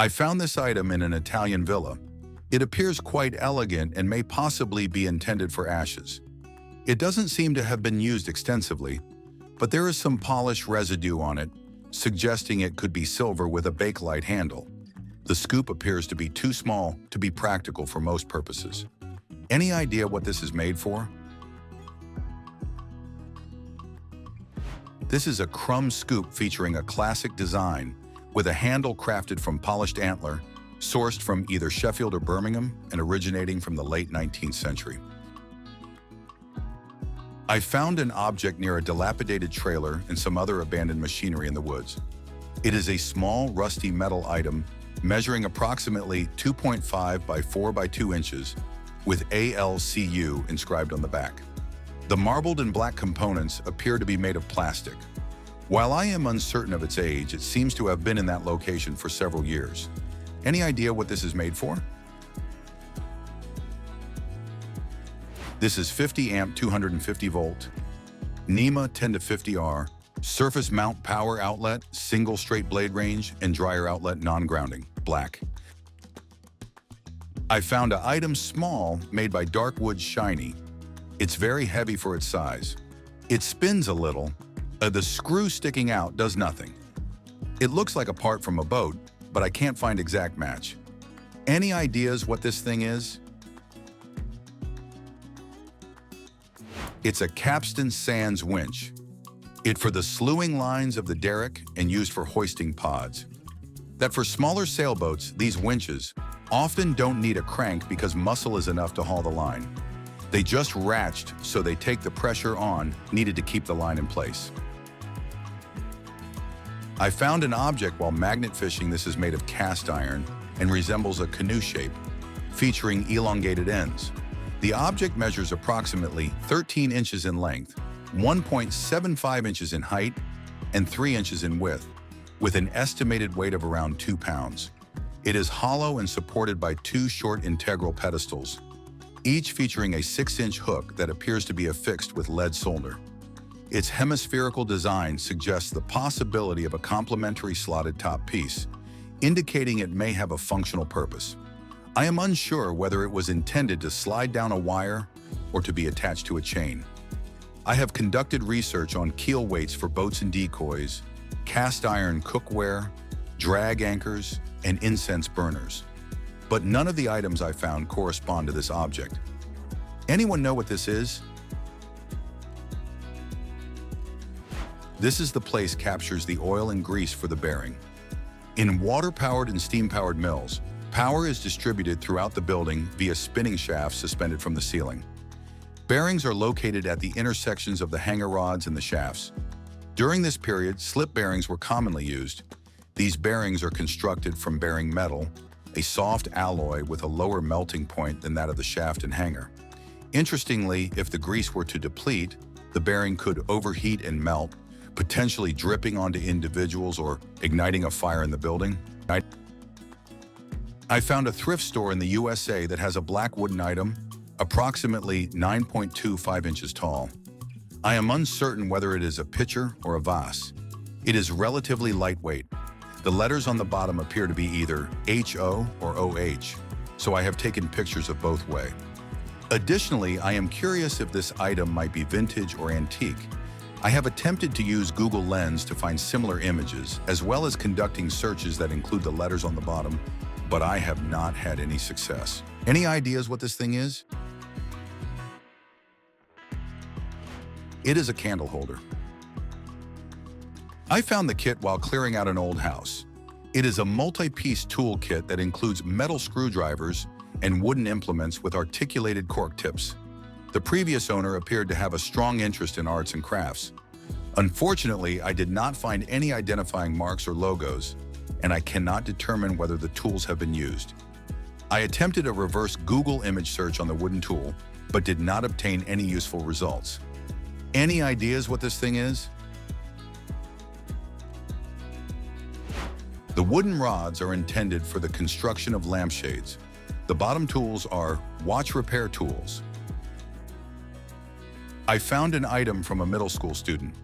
I found this item in an Italian villa. It appears quite elegant and may possibly be intended for ashes. It doesn't seem to have been used extensively, but there is some polish residue on it, suggesting it could be silver with a bakelite handle. The scoop appears to be too small to be practical for most purposes. Any idea what this is made for? This is a crumb scoop featuring a classic design with a handle crafted from polished antler, sourced from either Sheffield or Birmingham and originating from the late 19th century. I found an object near a dilapidated trailer and some other abandoned machinery in the woods. It is a small, rusty metal item measuring approximately 2.5 by 4 by 2 inches with ALCU inscribed on the back. The marbled and black components appear to be made of plastic. While I am uncertain of its age, it seems to have been in that location for several years. Any idea what this is made for? This is 50 amp 250 volt, NEMA 10 to 50R, surface mount power outlet, single straight blade range, and dryer outlet non-grounding, black. I found an item small made by dark wood shiny. It's very heavy for its size. It spins a little. The screw sticking out does nothing. It looks like a part from a boat, but I can't find exact match. Any ideas what this thing is? It's a capstan sands winch. It for the slewing lines of the derrick and used for hoisting pods. That for smaller sailboats, these winches often don't need a crank because muscle is enough to haul the line. They just ratchet so they take the pressure on needed to keep the line in place. I found an object while magnet fishing. This is made of cast iron and resembles a canoe shape, featuring elongated ends. The object measures approximately 13 inches in length, 1.75 inches in height, and 3 inches in width, with an estimated weight of around 2 pounds. It is hollow and supported by 2 short integral pedestals, each featuring a 6-inch hook that appears to be affixed with lead solder. Its hemispherical design suggests the possibility of a complementary slotted top piece, indicating it may have a functional purpose. I am unsure whether it was intended to slide down a wire or to be attached to a chain. I have conducted research on keel weights for boats and decoys, cast iron cookware, drag anchors, and incense burners. But none of the items I found correspond to this object. Anyone know what this is? This is the place captures the oil and grease for the bearing. In water-powered and steam-powered mills, power is distributed throughout the building via spinning shafts suspended from the ceiling. Bearings are located at the intersections of the hanger rods and the shafts. During this period, slip bearings were commonly used. These bearings are constructed from bearing metal, a soft alloy with a lower melting point than that of the shaft and hanger. Interestingly, if the grease were to deplete, the bearing could overheat and melt, potentially dripping onto individuals or igniting a fire in the building. I found a thrift store in the USA that has a black wooden item, approximately 9.25 inches tall. I am uncertain whether it is a pitcher or a vase. It is relatively lightweight. The letters on the bottom appear to be either HO or OH, so I have taken pictures of both ways. Additionally, I am curious if this item might be vintage or antique. I have attempted to use Google Lens to find similar images, as well as conducting searches that include the letters on the bottom, but I have not had any success. Any ideas what this thing is? It is a candle holder. I found the kit while clearing out an old house. It is a multi-piece tool kit that includes metal screwdrivers and wooden implements with articulated cork tips. The previous owner appeared to have a strong interest in arts and crafts. Unfortunately, I did not find any identifying marks or logos, and I cannot determine whether the tools have been used. I attempted a reverse Google image search on the wooden tool, but did not obtain any useful results. Any ideas what this thing is? The wooden rods are intended for the construction of lampshades. The bottom tools are watch repair tools. I found an item from a middle school student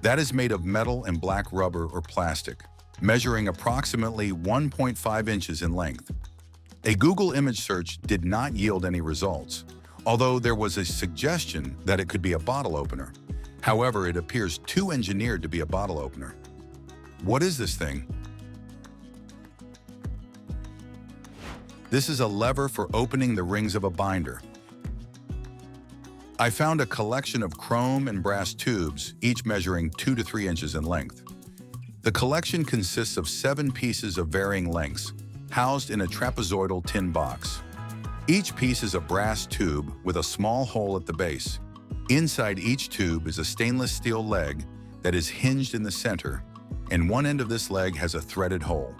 that is made of metal and black rubber or plastic. measuring approximately 1.5 inches in length. A Google image search did not yield any results, although there was a suggestion that it could be a bottle opener. However, it appears too engineered to be a bottle opener. What is this thing? This is a lever for opening the rings of a binder. I found a collection of chrome and brass tubes, each measuring 2 to 3 inches in length. The collection consists of 7 pieces of varying lengths, housed in a trapezoidal tin box. Each piece is a brass tube with a small hole at the base. Inside each tube is a stainless steel leg that is hinged in the center, and one end of this leg has a threaded hole.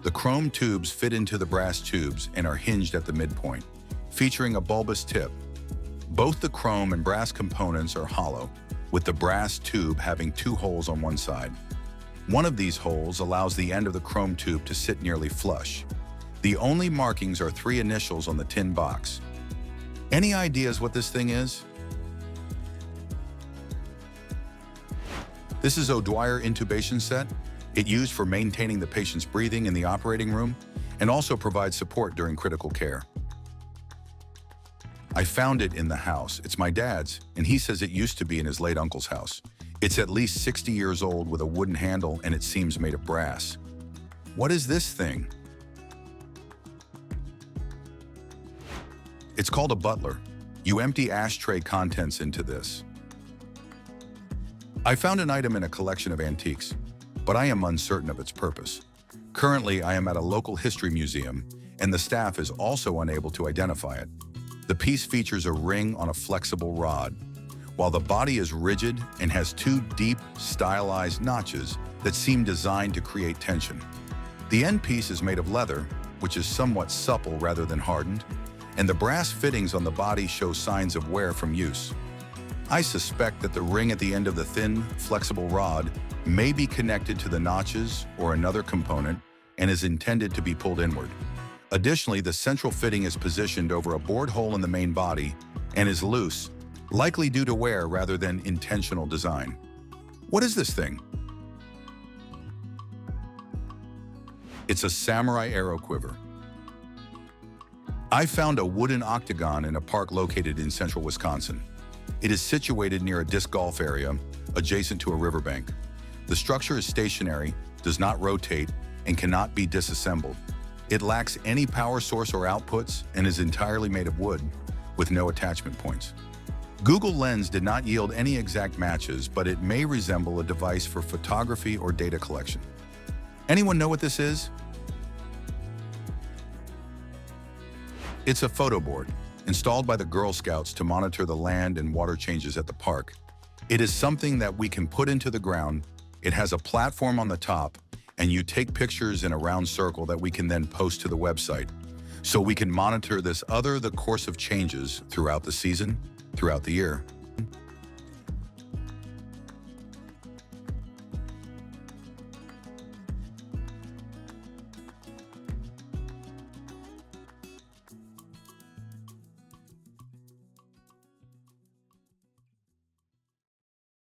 The chrome tubes fit into the brass tubes and are hinged at the midpoint, featuring a bulbous tip. Both the chrome and brass components are hollow, with the brass tube having 2 holes on one side. One of these holes allows the end of the chrome tube to sit nearly flush. The only markings are 3 initials on the tin box. Any ideas what this thing is? This is O'Dwyer intubation set. It used for maintaining the patient's breathing in the operating room and also provides support during critical care. I found it in the house. It's my dad's, and he says it used to be in his late uncle's house. It's at least 60 years old with a wooden handle, and it seems made of brass. What is this thing? It's called a butler. You empty ashtray contents into this. I found an item in a collection of antiques, but I am uncertain of its purpose. Currently, I am at a local history museum, and the staff is also unable to identify it. The piece features a ring on a flexible rod, while the body is rigid and has 2 deep, stylized notches that seem designed to create tension. The end piece is made of leather, which is somewhat supple rather than hardened, and the brass fittings on the body show signs of wear from use. I suspect that the ring at the end of the thin, flexible rod may be connected to the notches or another component and is intended to be pulled inward. Additionally, the central fitting is positioned over a bored hole in the main body and is loose, likely due to wear rather than intentional design. What is this thing? It's a samurai arrow quiver. I found a wooden octagon in a park located in central Wisconsin. It is situated near a disc golf area adjacent to a riverbank. The structure is stationary, does not rotate, and cannot be disassembled. It lacks any power source or outputs and is entirely made of wood, with no attachment points. Google Lens did not yield any exact matches, but it may resemble a device for photography or data collection. Anyone know what this is? It's a photo board, installed by the Girl Scouts to monitor the land and water changes at the park. It is something that we can put into the ground. It has a platform on the top, and you take pictures in a round circle that we can then post to the website. So we can monitor the course of changes throughout the season, throughout the year.